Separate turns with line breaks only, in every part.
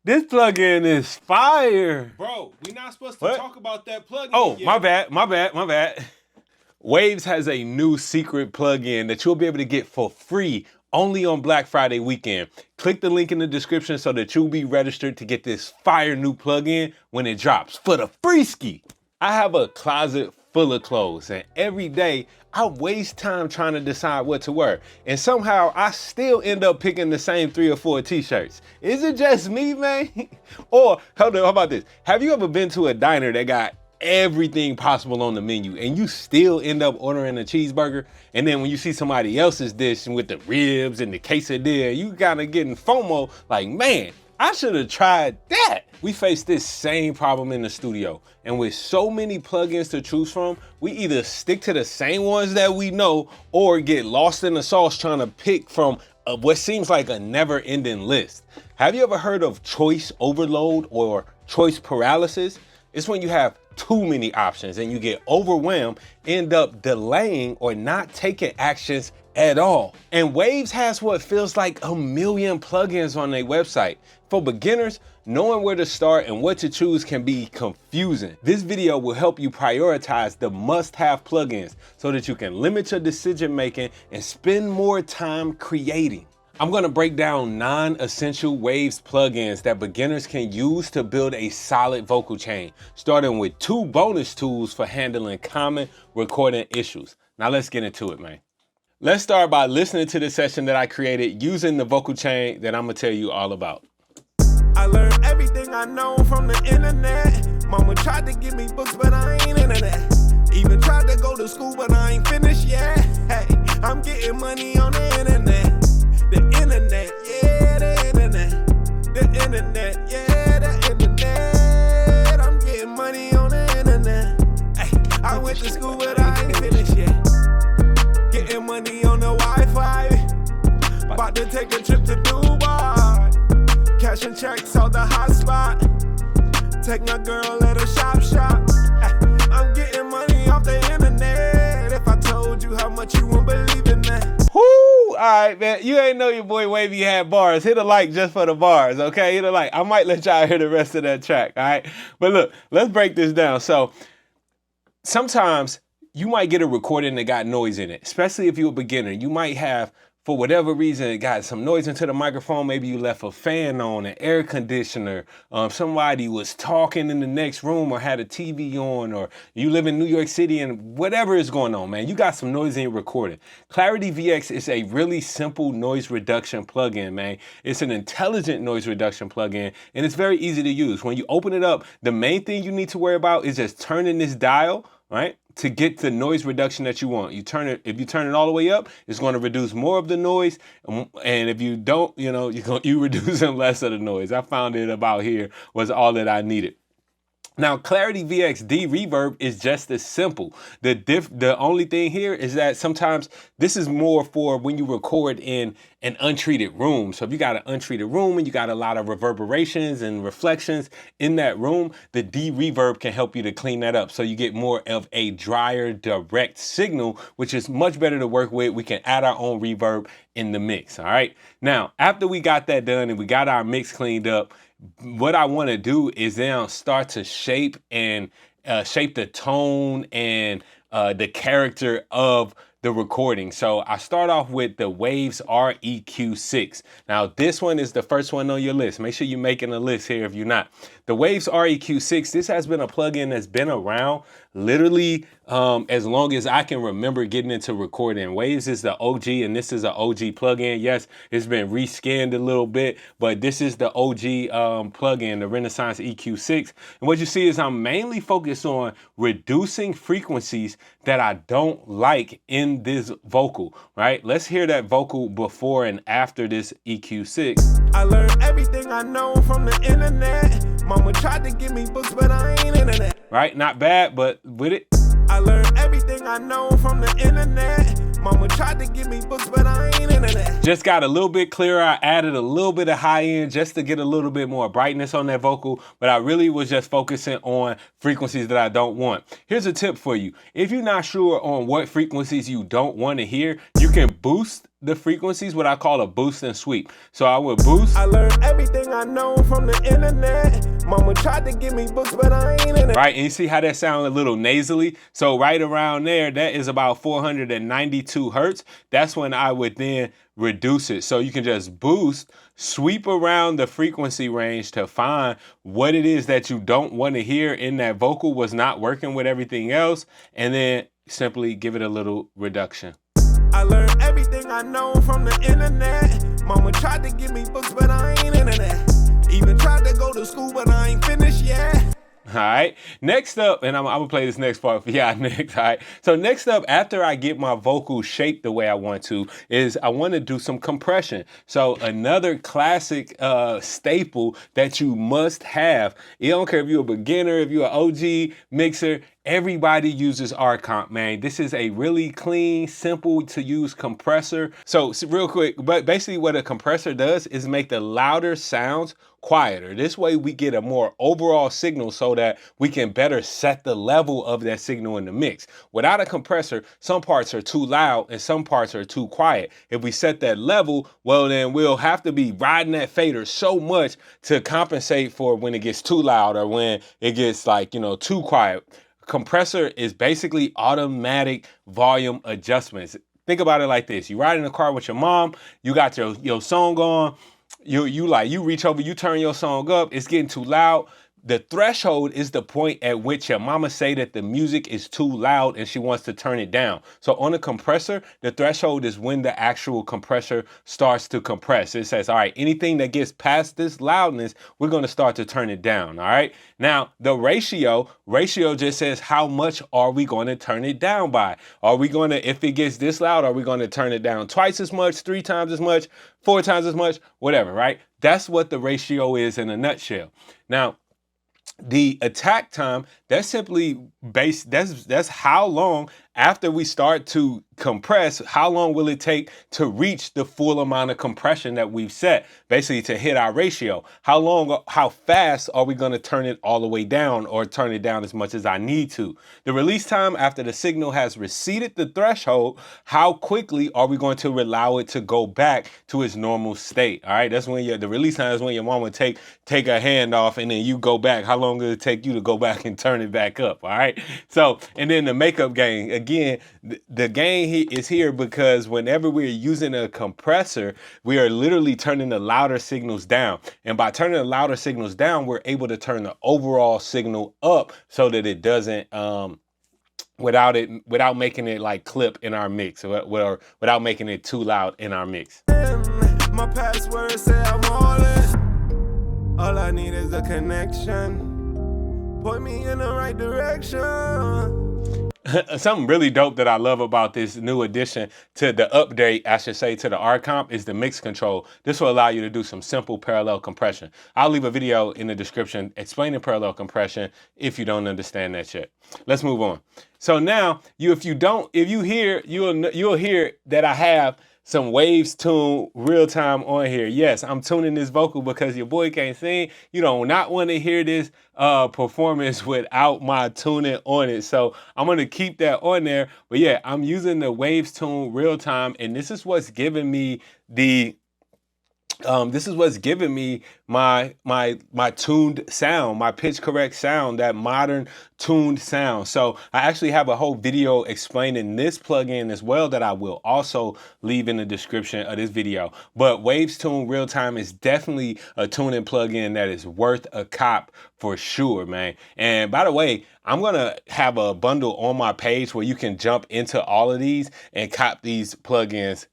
This plugin is fire.
Bro, we're not supposed to talk about that plugin.
Oh,
yet.
my bad. Waves has a new secret plugin that you'll be able to get for free only on Black Friday weekend. Click the link in the description so that you'll be registered to get this fire new plugin when it drops for the free ski. I have a closet full of clothes, and every day I waste time trying to decide what to wear. And somehow I still end up picking the same 3 or 4 t-shirts. Is it just me, man? Or, hold on, how about this? Have you ever been to a diner that got everything possible on the menu and you still end up ordering a cheeseburger? And then when you see somebody else's dish with the ribs and the quesadilla, you kind of getting FOMO like, man, I should have tried that. We face this same problem in the studio, and with so many plugins to choose from, we either stick to the same ones that we know or get lost in the sauce trying to pick from what seems like a never-ending list. Have you ever heard of choice overload or choice paralysis? It's when you have too many options and you get overwhelmed, end up delaying or not taking actions at all. And Waves has what feels like a million plugins on their website. For beginners, knowing where to start and what to choose can be confusing. This video will help you prioritize the must-have plugins so that you can limit your decision making and spend more time creating. I'm gonna break down non-essential Waves plugins that beginners can use to build a solid vocal chain, starting with 2 bonus tools for handling common recording issues. Now let's get into it, man. Let's start by listening to the session that I created using the vocal chain that I'm gonna tell you all about.
I learned everything I know from the internet. Mama tried to give me books, but I ain't into that. Even tried to go to school, but I ain't finished yet. Hey, I'm getting money on the internet. The internet, yeah, the internet. The internet, yeah, the internet. I'm getting money on the internet. Hey, I went to school, but I ain't finished yet. Getting money on the Wi-Fi. About to take a trip to Dubai. Cashing checks out the hot spot. Take my girl at a shop. I'm getting money off the internet. If I told you how much you wouldn't believe in that.
Whoo! Alright, man. You ain't know your boy Wavy had bars. Hit a like just for the bars, okay? Hit a like. I might let y'all hear the rest of that track, alright? But look, let's break this down. So sometimes you might get a recording that got noise in it, especially if you're a beginner. You might have, for whatever reason, it got some noise into the microphone. Maybe you left a fan on, an air conditioner. Somebody was talking in the next room or had a TV on, or you live in New York City and whatever is going on, man. You got some noise in your recording. Clarity VX is a really simple noise reduction plugin, man. It's an intelligent noise reduction plugin, and it's very easy to use. When you open it up, the main thing you need to worry about is just turning this dial, right, to get the noise reduction that you want. You turn it, if you turn it all the way up, it's going to reduce more of the noise. And if you don't, you know, you reducing less of the noise. I found it about here was all that I needed. Now, Clarity VX DeReverb is just as simple. The only thing here is that sometimes this is more for when you record in an untreated room. So if you got an untreated room and you got a lot of reverberations and reflections in that room, the DeReverb can help you to clean that up. So you get more of a drier, direct signal, which is much better to work with. We can add our own reverb in the mix, all right? Now, after we got that done and we got our mix cleaned up, what I want to do is now start to shape the tone and the character of the recording. So I start off with the Waves REQ6. Now this one is the first one on your list. Make sure you're making a list here if you're not. The Waves REQ6, this has been a plugin that's been around literally as long as I can remember getting into recording. Waves is the OG, and this is an OG plugin. Yes, it's been reskinned a little bit, but this is the OG plugin, the Renaissance EQ6. And what you see is I'm mainly focused on reducing frequencies that I don't like in this vocal, right? Let's hear that vocal before and after this EQ6.
I learned everything I know from the internet. Mama tried to give me books, but I ain't into that.
Right, not bad, but with it.
I learned everything I know from the internet. Mama tried to give me books, but I ain't into that.
Just got a little bit clearer. I added a little bit of high end just to get a little bit more brightness on that vocal, but I really was just focusing on frequencies that I don't want. Here's a tip for you. If you're not sure on what frequencies you don't want to hear, you can boost the frequencies, what I call a boost and sweep. So I would boost.
I learned everything I know from the internet. Mama tried to give me books, but I ain't in it.
Right, and you see how that sounds a little nasally? So right around there, that is about 492 hertz. That's when I would then reduce it. So you can just boost, sweep around the frequency range to find what it is that you don't want to hear in that vocal, was not working with everything else, and then simply give it a little reduction.
I learned everything I know from the internet. Mama tried to give me books, but I ain't into that. Even tried to go to school, but I ain't finished yet.
All right, next up, and I'm gonna play this next part for y'all next, all right? So next up, after I get my vocal shaped the way I want to, is I want to do some compression. So another classic staple that you must have. You don't care if you're a beginner, if you're an OG mixer, everybody uses RComp, man. This is a really clean, simple to use compressor. So real quick, but basically what a compressor does is make the louder sounds quieter. This way we get a more overall signal so that we can better set the level of that signal in the mix. Without a compressor, some parts are too loud and some parts are too quiet. If we set that level, well, then we'll have to be riding that fader so much to compensate for when it gets too loud or when it gets, like, you know, too quiet. Compressor is basically automatic volume adjustments. Think about it like this. You ride in the car with your mom, you got your song on, you reach over, you turn your song up, it's getting too loud. The threshold is the point at which your mama say that the music is too loud and she wants to turn it down. So on a compressor, the threshold is when the actual compressor starts to compress. It says, all right, anything that gets past this loudness, we're going to start to turn it down. All right. Now the ratio just says how much are we going to turn it down by? Are we going to, if it gets this loud, are we going to turn it down twice as much, 3 times as much, 4 times as much, whatever, right? That's what the ratio is in a nutshell. Now, the attack time, that's simply based, that's how long after we start to compress, how long will it take to reach the full amount of compression that we've set, basically to hit our ratio. How fast are we going to turn it all the way down or turn it down as much as I need to? The release time after the signal has receded the threshold, how quickly are we going to allow it to go back to its normal state? All right, that's when the release time is when your mom would take her hand off and then you go back. How long will it take you to go back and turn it back up? All right, so, and then the makeup gain, again, the gain is here because whenever we're using a compressor, we are literally turning the louder signals down. And by turning the louder signals down, we're able to turn the overall signal up so that it doesn't, without making it like clip in our mix, or without making it too loud in our mix.
My password say I'm all in. All I need is a connection. Point me in the right direction.
Something really dope that I love about this new addition to the update, I should say, to the RComp is the mix control. This will allow you to do some simple parallel compression. I'll leave a video in the description explaining parallel compression if you don't understand that yet. Let's move on. So now, you'll hear that I have some waves tuned real time on here. Yes, I'm tuning this vocal because your boy can't sing. You don't not want to hear this performance without my tuning on it. So I'm going to keep that on there. But yeah, I'm using the waves tuned real time, and this is what's giving me my tuned sound, my pitch correct sound, that modern tuned sound. So I actually have a whole video explaining this plugin as well that I will also leave in the description of this video. But Waves Tune Real Time is definitely a tuning plugin that is worth a cop for sure, man. And by the way, I'm gonna have a bundle on my page where you can jump into all of these and cop these plugins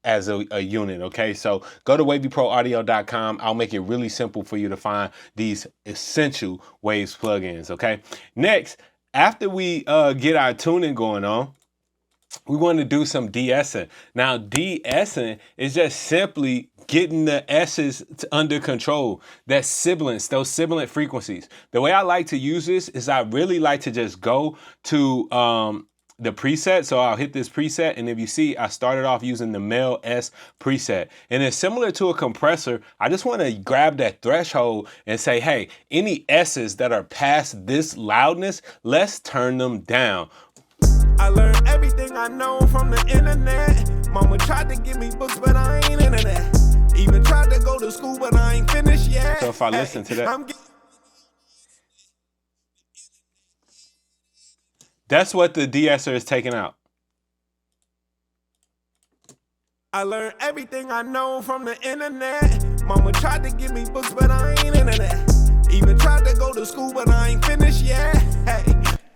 as a unit, okay? So go to wavyproaudio.com. I'll make it really simple for you to find these essential Waves plugins, okay? Next, after we get our tuning going on, we want to do some DeEssing. Now, DeEssing is just simply getting the S's under control. That's sibilants, those sibilant frequencies. The way I like to use this is I really like to just go to the preset. So I'll hit this preset, and if you see, I started off using the male S preset. And it's similar to a compressor. I just want to grab that threshold and say, hey, any S's that are past this loudness, let's turn them down.
I learned everything I know from the internet. Mama tried to give me books, but I ain't into that. Even tried to go to school, but I ain't finished yet.
So if I listen to that, that's what the DeEsser is taking out.
I learned everything I know from the internet. Mama tried to give me books, but I ain't into that. Even tried to go to school, but I ain't finished yet. Hey.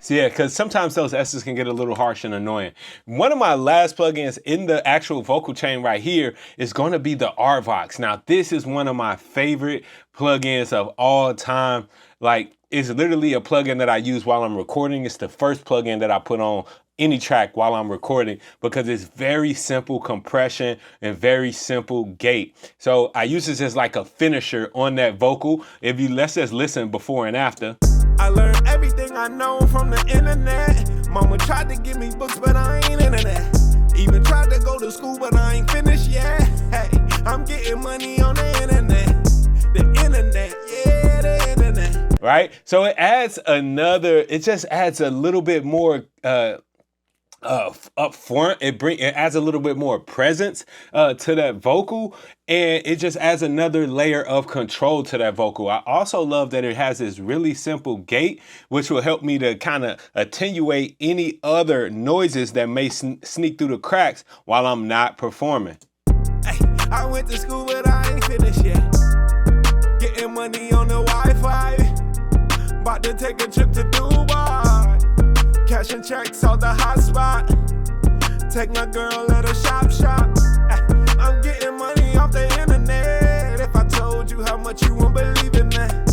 So yeah, because sometimes those S's can get a little harsh and annoying. One of my last plugins in the actual vocal chain right here is going to be the RVox. Now, this is one of my favorite plugins of all time. Like, it's literally a plugin that I use while I'm recording. It's the first plugin that I put on any track while I'm recording because it's very simple compression and very simple gate. So I use this as like a finisher on that vocal. Let's just listen before and after.
I learned everything I know from the internet. Mama tried to give me books, but I ain't into that. Even tried to go to school, but I ain't finished yet. Hey, I'm getting money on the internet. The internet, yeah, the internet.
Right? So it just adds a little bit more up front. It adds a little bit more presence to that vocal, and it just adds another layer of control to that vocal. I also love that it has this really simple gate, which will help me to kind of attenuate any other noises that may sneak through the cracks while I'm not performing.
Hey, I went to school, but I ain't finished yet. Getting money on the Wi-Fi. About to take a trip to Dubai. Cashing checks out the hot spot. Take my girl at a shop. I'm getting money off the internet. If I told you how much, you won't believe in that.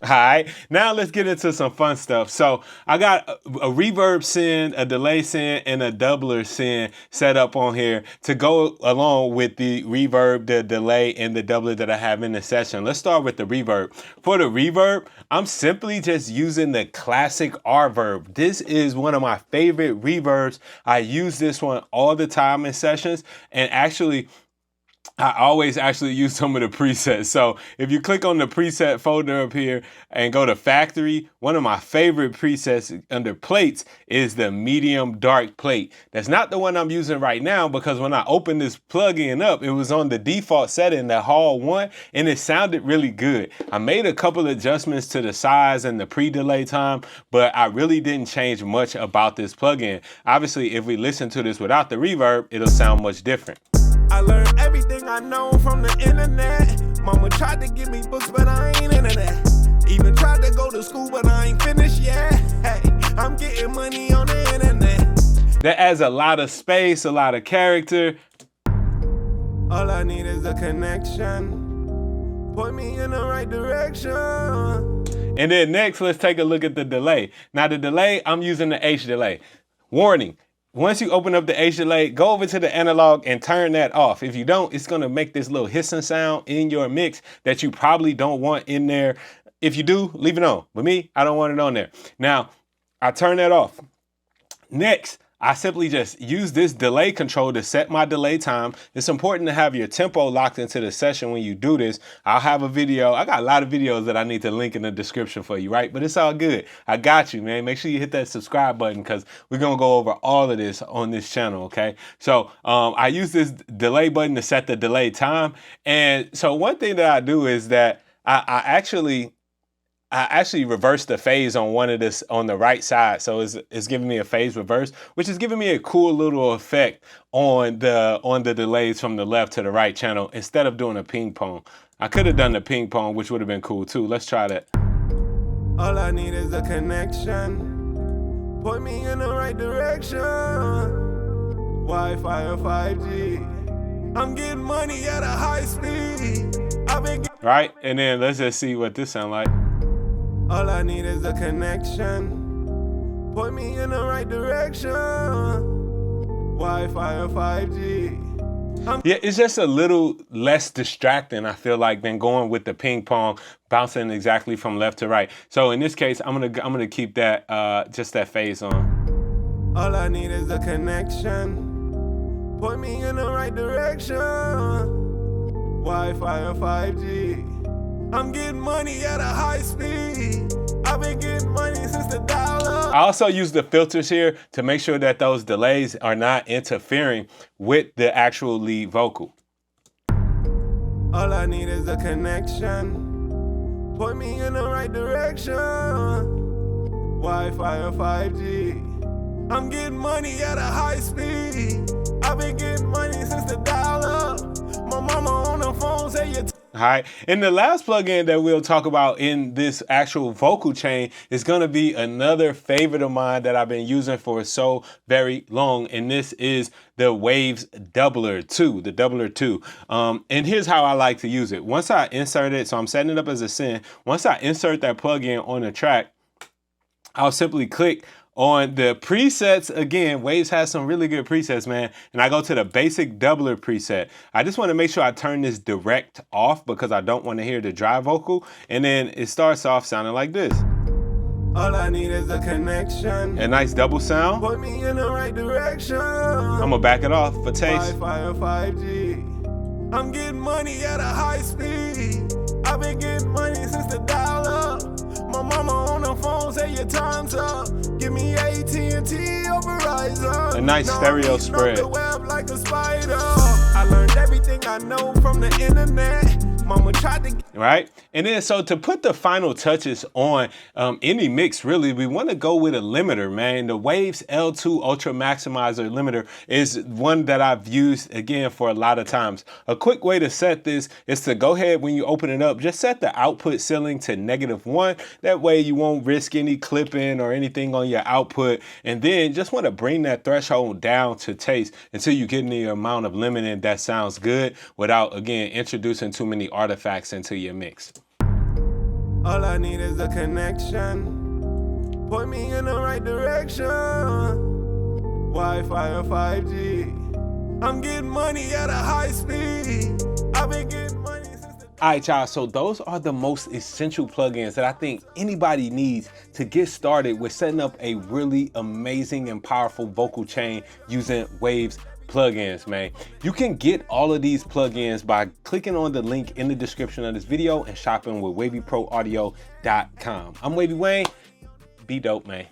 All right, now let's get into some fun stuff. So I got a reverb send, a delay send, and a doubler send set up on here to go along with the reverb, the delay, and the doubler that I have in the session. Let's start with the reverb. For the reverb, I'm simply just using the classic RVerb. This is one of my favorite reverbs. I use this one all the time in sessions, and actually, I always actually use some of the presets. So if you click on the preset folder up here and go to factory, one of my favorite presets under plates is the medium dark plate. That's not the one I'm using right now because when I opened this plugin up, it was on the default setting, the Hall 1, and it sounded really good. I made a couple adjustments to the size and the pre-delay time, but I really didn't change much about this plugin. Obviously, if we listen to this without the reverb, it'll sound much different.
I learned everything I know from the internet. Mama tried to give me books, but I ain't into that. Even tried to go to school, but I ain't finished yet. Hey, I'm getting money on the internet.
That adds a lot of space, a lot of character.
All I need is a connection. Point me in the right direction.
And then next, let's take a look at the delay. Now the delay, I'm using the H delay. Warning. Once you open up the H delay, go over to the analog and turn that off. If you don't, it's gonna make this little hissing sound in your mix that you probably don't want in there. If you do, leave it on. But me, I don't want it on there. Now, I turn that off. Next, I simply just use this delay control to set my delay time. It's important to have your tempo locked into the session when you do this. I'll have a video. I got a lot of videos that I need to link in the description for you, right? But it's all good. I got you, man. Make sure you hit that subscribe button because we're going to go over all of this on this channel, okay? So I use this delay button to set the delay time. And so one thing that I do is that I actually reverse the phase on one of this on the right side. So it's giving me a phase reverse, which is giving me a cool little effect on the delays from the left to the right channel instead of doing a ping pong. I could have done the ping pong, which would have been cool too. Let's try that.
All I need is a connection. Point me in the right direction. Wi-Fi or 5G. I'm getting money at a high speed.
Right, and then let's just see what this sound like.
All I need is a connection. Point me in the right direction. Wi-Fi or 5G.
Yeah, it's just a little less distracting, I feel like, than going with the ping pong, bouncing exactly from left to right. So in this case, I'm gonna keep that just that phase on.
All I need is a connection. Point me in the right direction. Wi-Fi or 5G. I'm getting money at a high speed. I've been getting money since the dollar.
I also use the filters here to make sure that those delays are not interfering with the actual lead vocal.
All I need is a connection. Point me in the right direction. Wi-Fi or 5G. I'm getting money at a high speed. I've been getting money since the dollar. My mama on the phone say you.
All right, and the last plugin that we'll talk about in this actual vocal chain is going to be another favorite of mine that I've been using for so very long, and this is the Waves Doubler 2, the Doubler 2. And here's how I like to use it. Once I insert it, so I'm setting it up as a send. Once I insert that plugin on the track, I'll simply click on the presets. Again, Waves has some really good presets, man. And I go to the basic doubler preset. I just want to make sure I turn this direct off because I don't want to hear the dry vocal. And then it starts off sounding like this.
All I need is a connection.
A nice double sound.
Point me in the right direction.
I'm gonna back it off for taste.
Wi-Fi or 5G. I'm getting money at a high speed. I've been getting money since the dollar. My mama on the phone say your time's up. Give me AT&T or Verizon.
A nice stereo spread.
The web like a spider. I learned everything I know from the internet. Mama tried to.
Right? And then so to put the final touches on any mix, really, we want to go with a limiter, man. The Waves L2 Ultra Maximizer limiter is one that I've used, again, for a lot of times. A quick way to set this is to go ahead when you open it up, just set the output ceiling to -1. That way you won't risk any clipping or anything on your output. And then just want to bring that threshold down to taste until you get the amount of limiting that sounds good without, again, introducing too many artifacts into your mix.
All I need is a connection. Point me in the right direction. Wi-Fi or 5G. I'm getting money at a high speed. I've been getting money since the.
All right, y'all, so those are the most essential plugins that I think anybody needs to get started with setting up a really amazing and powerful vocal chain using Waves plugins, man. You can get all of these plugins by clicking on the link in the description of this video and shopping with wavyproaudio.com. I'm Wavy Wayne. Be dope, man.